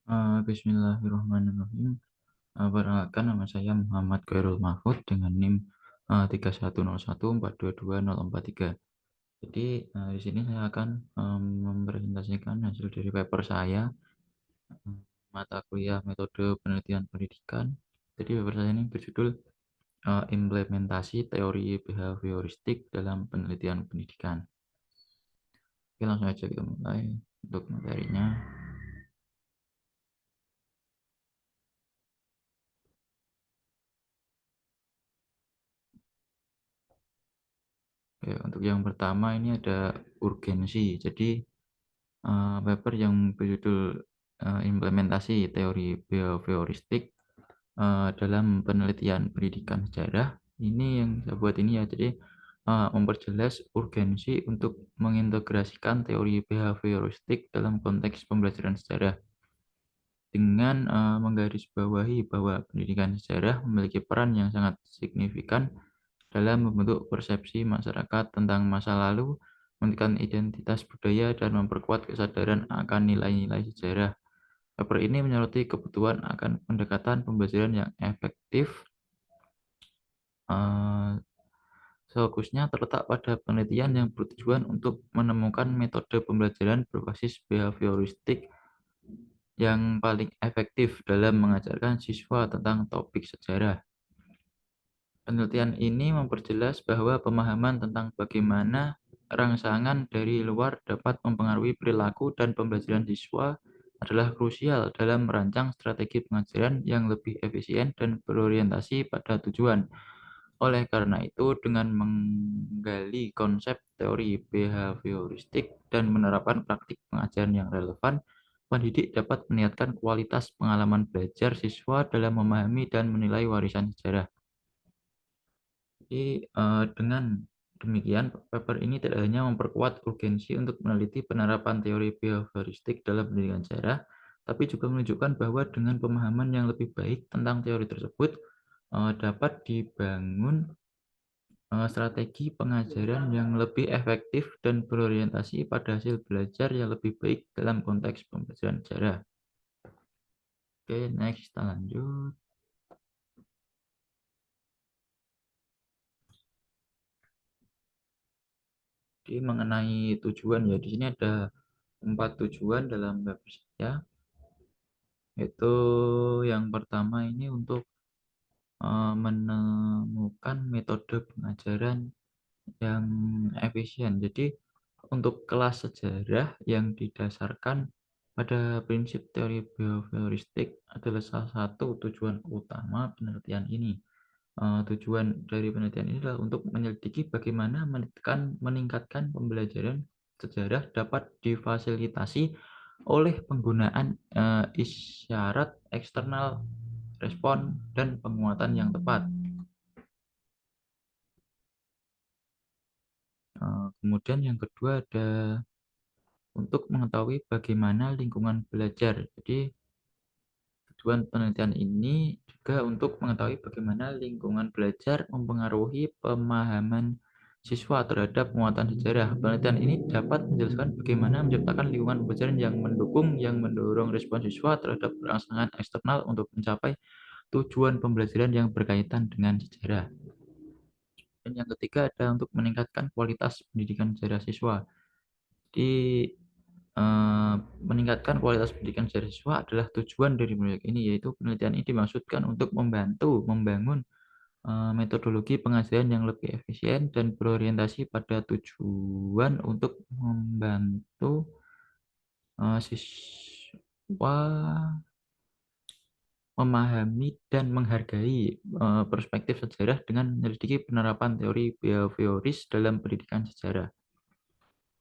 Bismillahirrahmanirrahim. Perkenalkan nama saya Muhammad Khairul Mahfud dengan NIM 31014220043. Jadi di sini saya akan mempresentasikan hasil dari paper saya, mata kuliah metode penelitian pendidikan. Jadi paper saya ini berjudul implementasi teori behavioristik dalam penelitian pendidikan. Oke, langsung aja kita mulai untuk materinya. Oke, untuk yang pertama ini ada urgensi. Jadi paper yang berjudul implementasi teori behavioristik dalam penelitian pendidikan sejarah. Ini yang saya buat ini ya, jadi memperjelas urgensi untuk mengintegrasikan teori behavioristik dalam konteks pembelajaran sejarah dengan menggarisbawahi bahwa pendidikan sejarah memiliki peran yang sangat signifikan dalam membentuk persepsi masyarakat tentang masa lalu, menentukan identitas budaya, dan memperkuat kesadaran akan nilai-nilai sejarah. Paper ini menyoroti kebutuhan akan pendekatan pembelajaran yang efektif. Fokusnya terletak pada penelitian yang bertujuan untuk menemukan metode pembelajaran berbasis behavioristik yang paling efektif dalam mengajarkan siswa tentang topik sejarah. Penelitian ini memperjelas bahwa pemahaman tentang bagaimana rangsangan dari luar dapat mempengaruhi perilaku dan pembelajaran siswa adalah krusial dalam merancang strategi pengajaran yang lebih efisien dan berorientasi pada tujuan. Oleh karena itu, dengan menggali konsep teori behavioristik dan menerapkan praktik pengajaran yang relevan, pendidik dapat meningkatkan kualitas pengalaman belajar siswa dalam memahami dan menilai warisan sejarah. Jadi, dengan demikian, paper ini tidak hanya memperkuat urgensi untuk meneliti penerapan teori behavioristik dalam pendidikan sejarah, tapi juga menunjukkan bahwa dengan pemahaman yang lebih baik tentang teori tersebut, dapat dibangun strategi pengajaran yang lebih efektif dan berorientasi pada hasil belajar yang lebih baik dalam konteks pembelajaran sejarah. Oke, next kita lanjut. Jadi mengenai tujuan ya, di sini ada 4 tujuan dalam paper saya. Yaitu yang pertama ini untuk menemukan metode pengajaran yang efisien. Jadi untuk kelas sejarah yang didasarkan pada prinsip teori behavioristik adalah salah satu tujuan utama penelitian ini. Tujuan dari penelitian ini adalah untuk menyelidiki bagaimana meningkatkan pembelajaran sejarah dapat difasilitasi oleh penggunaan isyarat eksternal, respon, dan penguatan yang tepat. Kemudian yang kedua ada untuk mengetahui bagaimana lingkungan belajar. Jadi tujuan penelitian ini juga untuk mengetahui bagaimana lingkungan belajar mempengaruhi pemahaman siswa terhadap muatan sejarah. Penelitian ini dapat menjelaskan bagaimana menciptakan lingkungan pembelajaran yang mendukung, yang mendorong respon siswa terhadap rangsangan eksternal untuk mencapai tujuan pembelajaran yang berkaitan dengan sejarah. Dan yang ketiga ada untuk meningkatkan kualitas pendidikan sejarah siswa. Di meningkatkan kualitas pendidikan sejarah siswa adalah tujuan dari penelitian ini, yaitu penelitian ini dimaksudkan untuk membantu membangun metodologi pengajaran yang lebih efisien dan berorientasi pada tujuan untuk membantu siswa memahami dan menghargai perspektif sejarah dengan menyelidiki penerapan teori behavioris dalam pendidikan sejarah.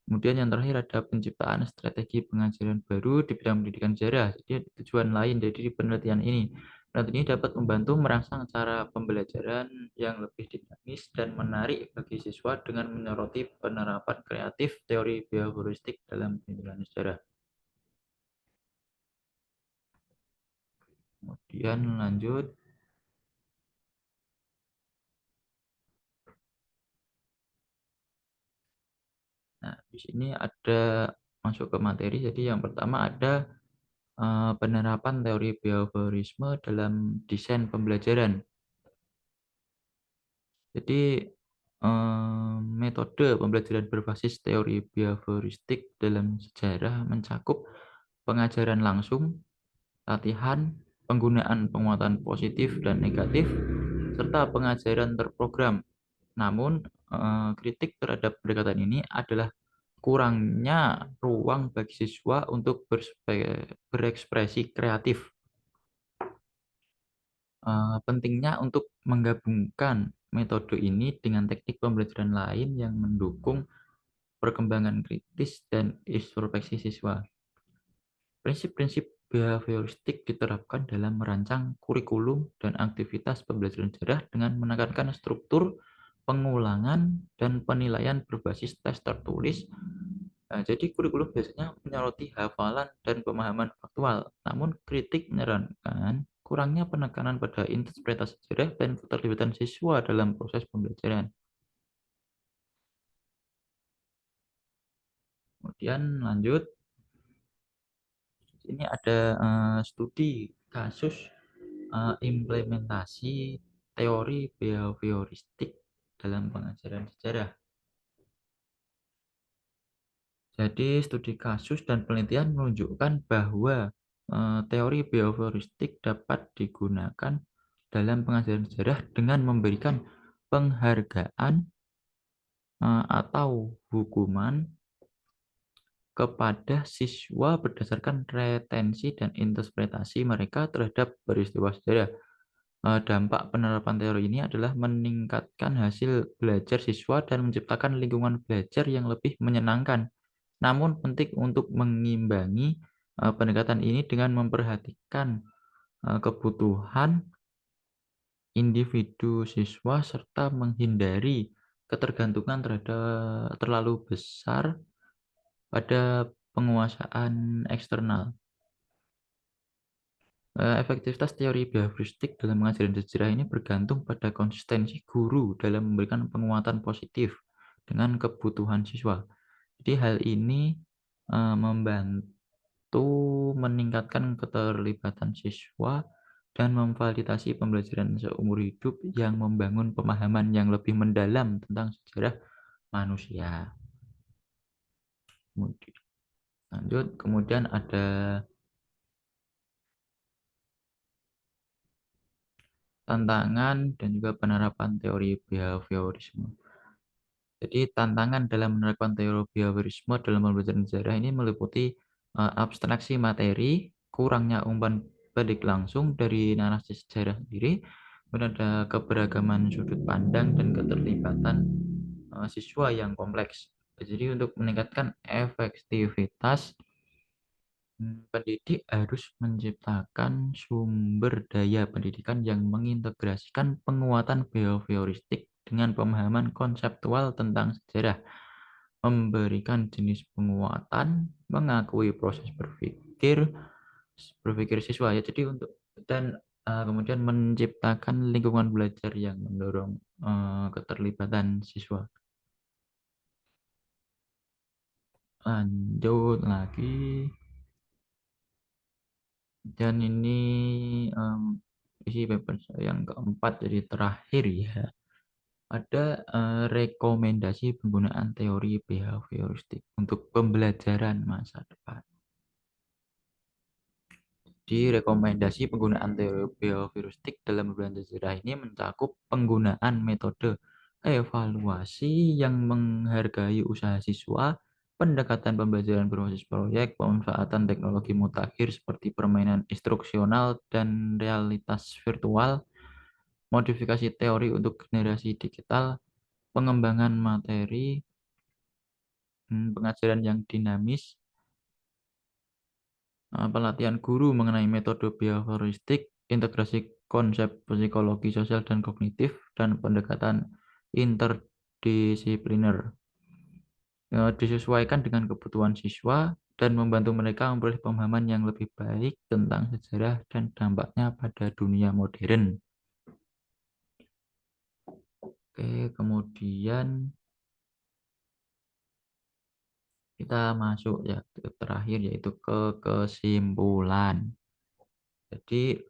Kemudian yang terakhir ada penciptaan strategi pengajaran baru di bidang pendidikan sejarah. Jadi tujuan lain dari penelitian ini. Penelitian ini dapat membantu merangsang cara pembelajaran yang lebih dinamis dan menarik bagi siswa dengan menyoroti penerapan kreatif teori behavioristik dalam pendidikan sejarah. Kemudian lanjut. Nah, di sini ada masuk ke materi. Jadi yang pertama ada Penerapan teori behaviorisme dalam desain pembelajaran. Jadi, metode pembelajaran berbasis teori behavioristik dalam sejarah mencakup pengajaran langsung, latihan, penggunaan penguatan positif dan negatif, serta pengajaran terprogram. Namun, kritik terhadap pendekatan ini adalah kurangnya ruang bagi siswa untuk berekspresi kreatif. Pentingnya untuk menggabungkan metode ini dengan teknik pembelajaran lain yang mendukung perkembangan kritis dan introspeksi siswa. Prinsip-prinsip behavioristik diterapkan dalam merancang kurikulum dan aktivitas pembelajaran sejarah dengan menekankan struktur, pengulangan, dan penilaian berbasis tes tertulis. Jadi kurikulum biasanya menyoroti hafalan dan pemahaman faktual, namun kritik menyarankan kurangnya penekanan pada interpretasi sejarah dan keterlibatan siswa dalam proses pembelajaran. Kemudian lanjut, ini ada studi kasus implementasi teori behavioristik dalam pengajaran sejarah. Jadi studi kasus dan penelitian menunjukkan bahwa teori behavioristik dapat digunakan dalam pengajaran sejarah dengan memberikan penghargaan atau hukuman kepada siswa berdasarkan retensi dan interpretasi mereka terhadap peristiwa sejarah. Dampak penerapan teori ini adalah meningkatkan hasil belajar siswa dan menciptakan lingkungan belajar yang lebih menyenangkan. Namun penting untuk mengimbangi pendekatan ini dengan memperhatikan kebutuhan individu siswa serta menghindari ketergantungan terlalu besar pada penguasaan eksternal. Efektivitas teori behavioristik dalam mengajarkan sejarah ini bergantung pada konsistensi guru dalam memberikan penguatan positif dengan kebutuhan siswa. Jadi hal ini membantu meningkatkan keterlibatan siswa dan memvalidasi pembelajaran seumur hidup yang membangun pemahaman yang lebih mendalam tentang sejarah manusia. Kemudian ada tantangan dan juga penerapan teori behaviorisme. Jadi tantangan dalam menerapkan teori behaviorisme dalam pembelajaran sejarah ini meliputi abstraksi materi, kurangnya umpan balik langsung dari narasi sejarah sendiri, kemudian ada keberagaman sudut pandang dan keterlibatan siswa yang kompleks. Jadi untuk meningkatkan efektivitas, pendidik harus menciptakan sumber daya pendidikan yang mengintegrasikan penguatan behavioristik dengan pemahaman konseptual tentang sejarah, memberikan jenis penguatan, mengakui proses berpikir siswa ya. Jadi untuk dan kemudian menciptakan lingkungan belajar yang mendorong keterlibatan siswa. Lanjut lagi. Dan ini isi paper saya yang keempat, jadi terakhir ya. Ada rekomendasi penggunaan teori behavioristik untuk pembelajaran masa depan. Di rekomendasi penggunaan teori behavioristik dalam pembelajaran sejarah ini mencakup penggunaan metode evaluasi yang menghargai usaha siswa, pendekatan pembelajaran berbasis proyek, pemanfaatan teknologi mutakhir seperti permainan instruksional dan realitas virtual, modifikasi teori untuk generasi digital, pengembangan materi, pengajaran yang dinamis, pelatihan guru mengenai metode behavioristik, integrasi konsep psikologi sosial dan kognitif, dan pendekatan interdisipliner. Disesuaikan dengan kebutuhan siswa dan membantu mereka memperoleh pemahaman yang lebih baik tentang sejarah dan dampaknya pada dunia modern. Oke, kemudian Kita masuk ya ke terakhir yaitu ke kesimpulan. Jadi,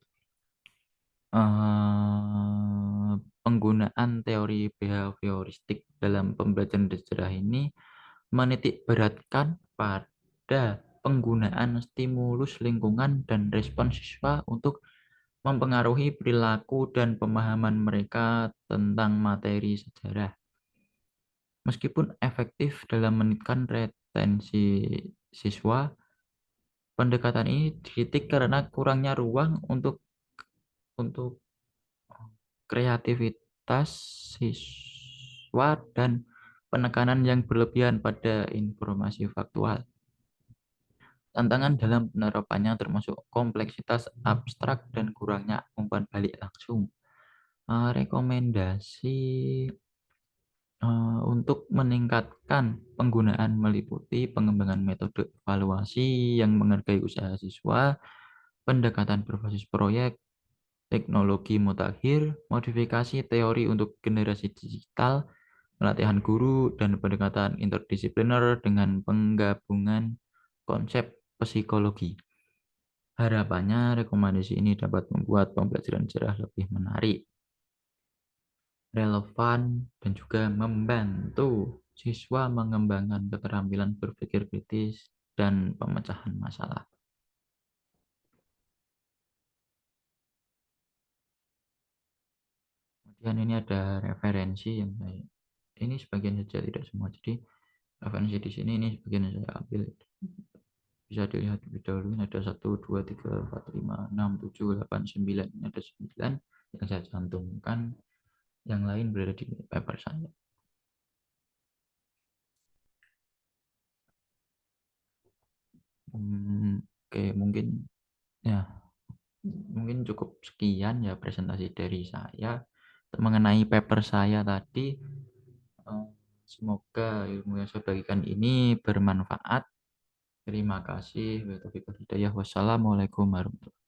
penggunaan teori behavioristik dalam pembelajaran sejarah ini menitik beratkan pada penggunaan stimulus lingkungan dan respon siswa untuk mempengaruhi perilaku dan pemahaman mereka tentang materi sejarah. Meskipun efektif dalam meningkatkan retensi siswa, pendekatan ini dikritik karena kurangnya ruang untuk kreativitas siswa dan penekanan yang berlebihan pada informasi faktual. Tantangan dalam penerapannya termasuk kompleksitas abstrak dan kurangnya umpan balik langsung. Rekomendasi untuk meningkatkan penggunaan meliputi pengembangan metode evaluasi yang menghargai usaha siswa, pendekatan berbasis proyek, teknologi mutakhir, modifikasi teori untuk generasi digital, pelatihan guru, dan pendekatan interdisipliner dengan penggabungan konsep psikologi. Harapannya rekomendasi ini dapat membuat pembelajaran sejarah lebih menarik, relevan, dan juga membantu siswa mengembangkan keterampilan berpikir kritis dan pemecahan masalah. Kemudian ini ada referensi yang ini sebagian saja, tidak semua. Jadi referensi di sini ini sebagian yang saya ambil. Bisa dilihat lebih dahulu, ini ada 1, 2, 3, 4, 5, 6, 7, 8, 9. Ini ada 9 yang saya cantumkan. Yang lain berada di paper saya. Oke, ya mungkin cukup sekian ya presentasi dari saya mengenai paper saya tadi. Eh, Semoga ilmu yang saya bagikan ini bermanfaat. Terima kasih. Wassalamualaikum warahmatullahi wabarakatuh.